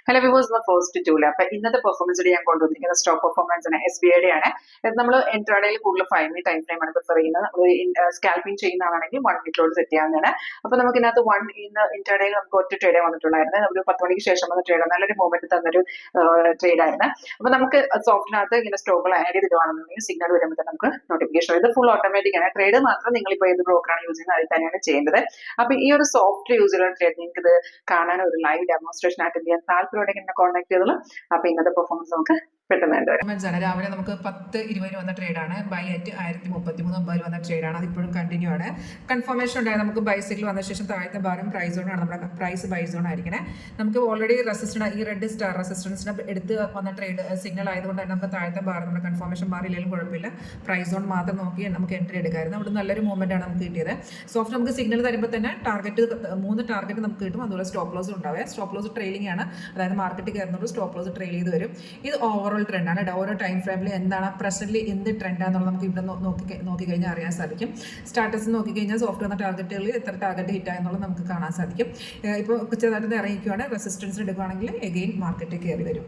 Hello വിവോസ് first July. അപ്പൊ ഇന്നത്തെ performance ഞാൻ കൊണ്ടുവന്നിരിക്കുന്ന സ്റ്റോക്ക് പെർഫോമൻസ് ആണ് SBI യുടെ ആണ്. നമ്മൾ ഇൻട്രാഡേയിൽ കൂടുതൽ 5 മിനിറ്റ് ടൈം ഫ്രെയിം ആണ് പ്രിഫർ ചെയ്യുന്നത്. സ്കാൽപ്പിംഗ് ചെയ്യുന്ന ആളാണെങ്കിൽ 1 മിനിറ്റിലോട് സെറ്റ് ചെയ്യാവുന്നതാണ്. അപ്പൊ നമുക്ക് ഇതിനകത്ത് ഇൻട്രാഡേയിൽ നമുക്ക് ഒറ്റ ട്രേഡേ വന്നിട്ടുണ്ടായിരുന്നു. ഒരു 10 മണിക്ക് ശേഷം വന്ന ട്രേഡ് നല്ലൊരു മൂവ്മെന്റ് തന്നൊരു ട്രേഡ് ആയിരുന്നു. അപ്പൊ നമുക്ക് സോഫ്റ്റിനകത്ത് ഇങ്ങനെ സ്റ്റോക്കുകൾ ആഡ് ചെയ്തിടുവാണെന്നുണ്ടെങ്കിൽ സിഗ്നൽ വരുമ്പോൾ തന്നെ നമുക്ക് നോട്ടിഫിക്കേഷൻ ഇത് ഫുൾ ഓട്ടോമാറ്റിക് ആണ്. ട്രേഡ് മാത്രം നിങ്ങളിപ്പോൾ ഏത് ബ്രോക്കറാണ് യൂസ് ചെയ്യുന്നത് അതിൽ തന്നെയാണ് ചെയ്യേണ്ടത്. അപ്പൊ ഈ ഒരു സോഫ്റ്റ് യൂസ് ചെയ്യുന്ന ട്രേഡ് നിങ്ങൾക്ക് ഇത് കാണാൻ ഒരു ലൈവ് ഡെമോൺസ്ട്രേഷൻ അറ്റൻഡ് ചെയ്യാൻ താല്പര്യമുണ്ടെങ്കിൽ എന്നെ കോൺടാക്ട് ചെയ്തോളൂ. അപ്പൊ ഇന്നത്തെ പെർഫോമൻസ് നമുക്ക് പെട്ടെന്ന് ആണ്. രാവിലെ നമുക്ക് 10:20 വന്ന ട്രേഡാണ്. ബൈ അറ്റ് 1033 വന്ന ട്രേഡാണ്. അത് ഇപ്പോഴും കണ്ടിന്യൂ ആണ്. കൺഫർമേഷൻ ഉണ്ടായത് നമുക്ക് ബൈസൈക്കിൾ വന്ന ശേഷം താഴത്തെ ഭാരം പ്രൈസ് സോൺ ആണ്. നമ്മുടെ പ്രൈസ് ബൈ സോൺ ആയിരിക്കണേ. നമുക്ക് ഓൾറെഡി റെസിസ്റ്റൻസ് ഈ റെഡ് സ്റ്റാർ റെസിസ്റ്റൻസിന് എടുത്ത് വന്ന ട്രേഡ് സിഗ്നൽ ആയതുകൊണ്ട് തന്നെ നമുക്ക് താഴത്തെ ഭാരം നമ്മുടെ കൺഫർമേഷൻ മാറിയില്ലെങ്കിലും കുഴപ്പമില്ല. പ്രൈസ് സോൺ മാത്രം നോക്കി നമുക്ക് എൻട്രി എടുക്കാമായിരുന്നു. അവിടെ നല്ലൊരു മൂവ്മെന്റ് ആണ് നമുക്ക് കിട്ടിയത്. സോഫ്റ്റ് നമുക്ക് സിഗ്നൽ തരുമ്പോൾ തന്നെ മൂന്ന് ടാർഗറ്റ് നമുക്ക് കിട്ടും. അതുപോലെ സ്റ്റോപ്പ് ലോസ് ഉണ്ടാവുക. സ്റ്റോപ്പ് ലോസ് ട്രെയിലിംഗ് ആണ്. അതായത് മാർക്കറ്റ് കയറുന്നതോട് സ്റ്റോപ്പ് ലോസ് ട്രെയിൽ ചെയ്ത് വരും. ഇത് ഓവറോൾ ട്രെൻഡാണ്. ഓരോ ടൈം ഫ്രെയിമിൽ എന്താണ് പ്രസന്റ്ലി എന്ത് ട്രെൻഡാണെന്നുള്ളത് നമുക്ക് ഇവിടെ നോക്കിക്കഴിഞ്ഞാൽ അറിയാൻ സാധിക്കും. സ്റ്റാറ്റസ് നോക്കിക്കഴിഞ്ഞാൽ സോഫ്റ്റ് വന്ന ടാർഗറ്റുകളിൽ എത്ര ടാർഗറ്റ് ഹിറ്റ് ആയെന്നുള്ളത് നമുക്ക് കാണാൻ സാധിക്കും. ഇപ്പോൾ ചെറുതായിട്ട് ഇറങ്ങിക്കുകയാണ്. റെസിസ്റ്റൻസ് എടുക്കുകയാണെങ്കിൽ എഗെയിൻ മാർക്കറ്റ് കയറി വരും.